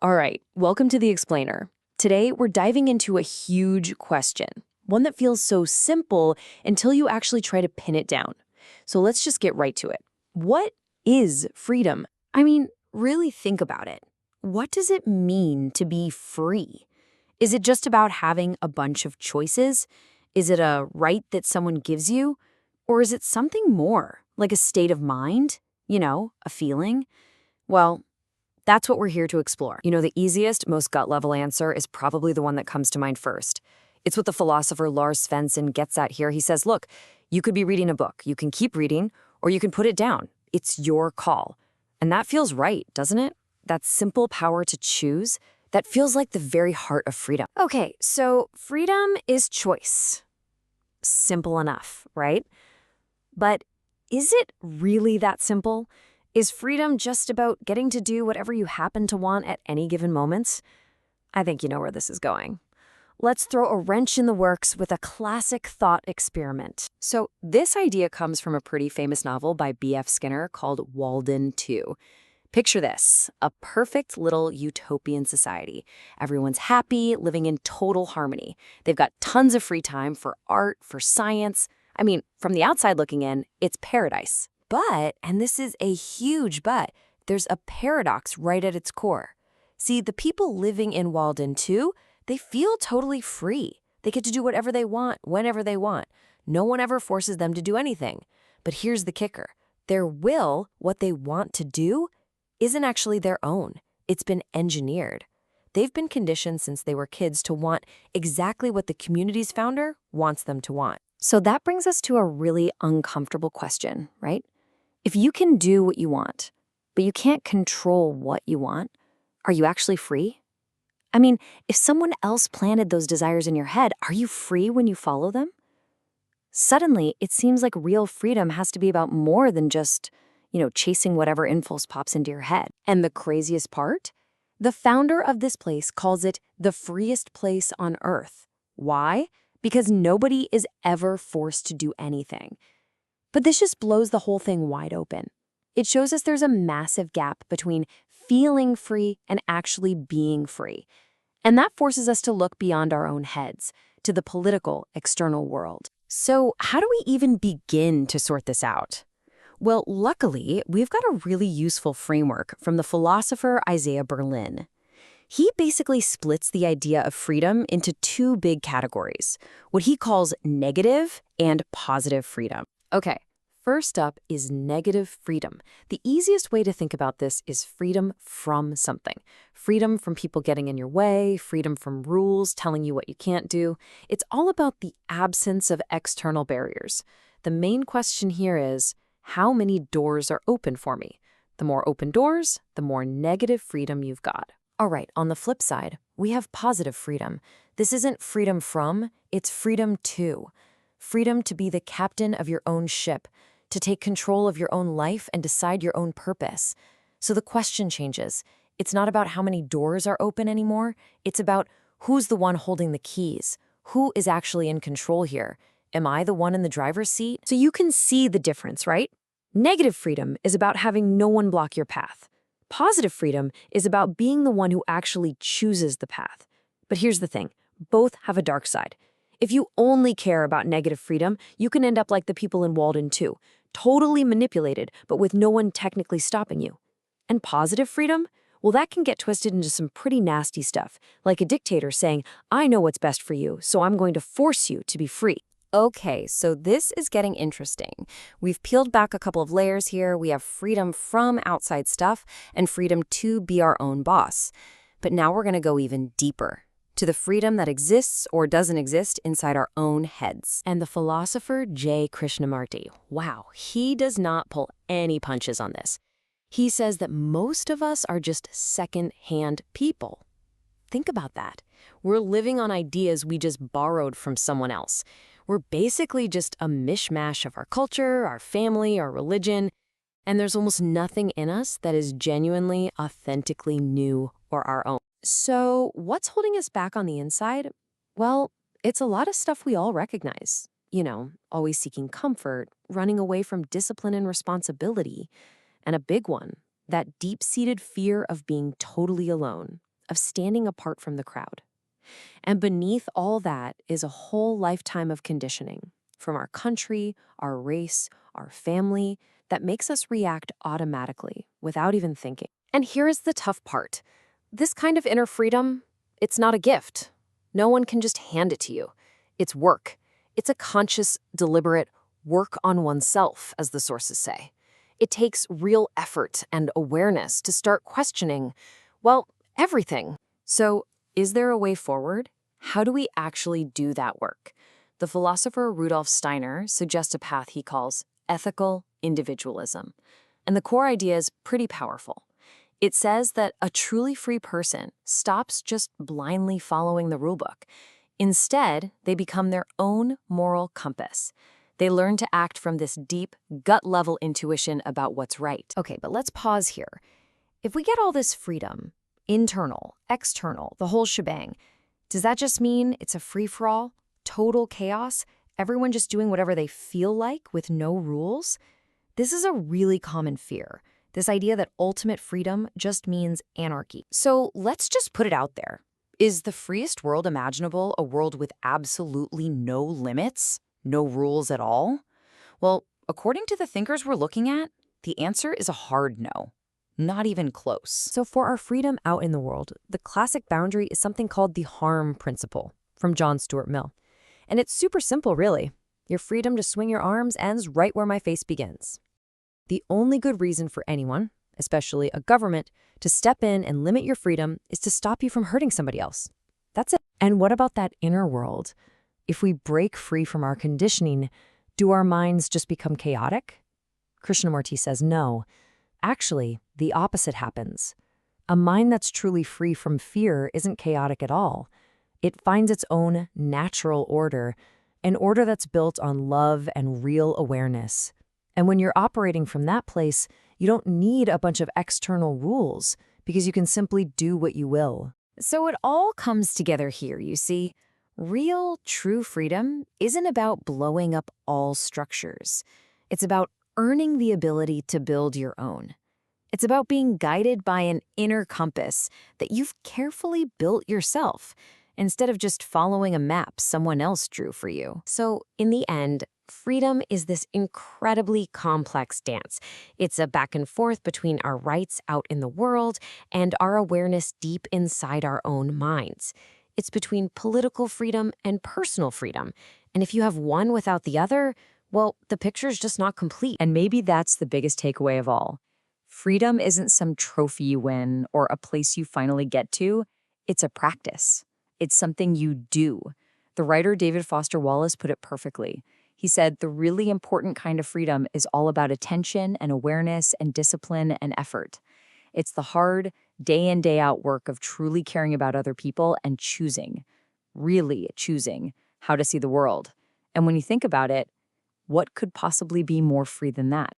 All right, welcome to The Explainer. Today, we're diving into a huge question, one that feels so simple until you actually try to pin it down. So let's just get right to it. What is freedom? I mean, really think about it. What does it mean to be free? Is it just about having a bunch of choices? Is it a right that someone gives you? Or is it something more, like a state of mind? A feeling? Well, that's what we're here to explore. The easiest, most gut-level answer is probably the one that comes to mind first. It's what the philosopher Lars Svendsen gets at here. He says, look, you could be reading a book. You can keep reading, or you can put it down. It's your call. And that feels right, doesn't it? That simple power to choose, that feels like the very heart of freedom. Okay, so freedom is choice. Simple enough, right? But is it really that simple? Is freedom just about getting to do whatever you happen to want at any given moment? I think you know where this is going. Let's throw a wrench in the works with a classic thought experiment. So this idea comes from a pretty famous novel by B.F. Skinner called Walden 2. Picture this, a perfect little utopian society. Everyone's happy, living in total harmony. They've got tons of free time for art, for science. I mean, from the outside looking in, it's paradise. But, and this is a huge but, there's a paradox right at its core. See, the people living in Walden 2, they feel totally free. They get to do whatever they want, whenever they want. No one ever forces them to do anything. But here's the kicker. Their will, what they want to do, isn't actually their own. It's been engineered. They've been conditioned since they were kids to want exactly what the community's founder wants them to want. So that brings us to a really uncomfortable question, right? If you can do what you want, but you can't control what you want, are you actually free? I mean, if someone else planted those desires in your head, are you free when you follow them? Suddenly, it seems like real freedom has to be about more than just, chasing whatever impulse pops into your head. And the craziest part? The founder of this place calls it the freest place on earth. Why? Because nobody is ever forced to do anything. But this just blows the whole thing wide open. It shows us there's a massive gap between feeling free and actually being free. And that forces us to look beyond our own heads, to the political, external world. So how do we even begin to sort this out? Well, luckily, we've got a really useful framework from the philosopher Isaiah Berlin. He basically splits the idea of freedom into two big categories, what he calls negative and positive freedom. Okay, first up is negative freedom. The easiest way to think about this is freedom from something. Freedom from people getting in your way, freedom from rules telling you what you can't do. It's all about the absence of external barriers. The main question here is, how many doors are open for me? The more open doors, the more negative freedom you've got. All right, on the flip side, we have positive freedom. This isn't freedom from, it's freedom to. Freedom to be the captain of your own ship, to take control of your own life and decide your own purpose. So the question changes. It's not about how many doors are open anymore. It's about who's the one holding the keys. Who is actually in control here? Am I the one in the driver's seat? So you can see the difference, right? Negative freedom is about having no one block your path. Positive freedom is about being the one who actually chooses the path. But here's the thing. Both have a dark side. If you only care about negative freedom, you can end up like the people in Walden 2, totally manipulated, but with no one technically stopping you. And positive freedom? Well, that can get twisted into some pretty nasty stuff, like a dictator saying, I know what's best for you, so I'm going to force you to be free. Okay, so this is getting interesting. We've peeled back a couple of layers here. We have freedom from outside stuff and freedom to be our own boss. But now we're going to go even deeper, to the freedom that exists or doesn't exist inside our own heads. And the philosopher Krishnamurti, wow, he does not pull any punches on this. He says that most of us are just second-hand people. Think about that. We're living on ideas we just borrowed from someone else. We're basically just a mishmash of our culture, our family, our religion, and there's almost nothing in us that is genuinely, authentically new or our own. So what's holding us back on the inside? Well, it's a lot of stuff we all recognize. Always seeking comfort, running away from discipline and responsibility, and a big one, that deep-seated fear of being totally alone. of standing apart from the crowd. And beneath all that is a whole lifetime of conditioning from our country, our race, our family, that makes us react automatically without even thinking. And here is the tough part. This kind of inner freedom, it's not a gift. No one can just hand it to you. It's work. It's a conscious, deliberate work on oneself, as the sources say. It takes real effort and awareness to start questioning, well, everything. So, is there a way forward? How do we actually do that work? The philosopher Rudolf Steiner suggests a path he calls ethical individualism. And the core idea is pretty powerful. It says that a truly free person stops just blindly following the rulebook. Instead, they become their own moral compass. They learn to act from this deep, gut-level intuition about what's right. Okay, but let's pause here. If we get all this freedom, internal, external, the whole shebang, does that just mean it's a free-for-all, total chaos, everyone just doing whatever they feel like with no rules? This is a really common fear, this idea that ultimate freedom just means anarchy. So let's just put it out there. Is the freest world imaginable a world with absolutely no limits? No rules at all? Well, according to the thinkers we're looking at, the answer is a hard no. Not even close. So for our freedom out in the world, the classic boundary is something called the harm principle from John Stuart Mill. And it's super simple, really. Your freedom to swing your arms ends right where my face begins. The only good reason for anyone, especially a government, to step in and limit your freedom is to stop you from hurting somebody else. That's it. And what about that inner world? If we break free from our conditioning, do our minds just become chaotic? Krishnamurti says no. Actually, the opposite happens. A mind that's truly free from fear isn't chaotic at all. It finds its own natural order, an order that's built on love and real awareness. And when you're operating from that place, you don't need a bunch of external rules because you can simply do what you will. So it all comes together here, you see. Real, true freedom isn't about blowing up all structures. It's about earning the ability to build your own. It's about being guided by an inner compass that you've carefully built yourself, instead of just following a map someone else drew for you. So, in the end, freedom is this incredibly complex dance. It's a back and forth between our rights out in the world and our awareness deep inside our own minds. It's between political freedom and personal freedom. And if you have one without the other, well, the picture's just not complete. And maybe that's the biggest takeaway of all. Freedom isn't some trophy you win or a place you finally get to. It's a practice. It's something you do. The writer David Foster Wallace put it perfectly. He said, the really important kind of freedom is all about attention and awareness and discipline and effort. It's the hard, day in, day out work of truly caring about other people and choosing, really choosing, how to see the world. And when you think about it, what could possibly be more free than that?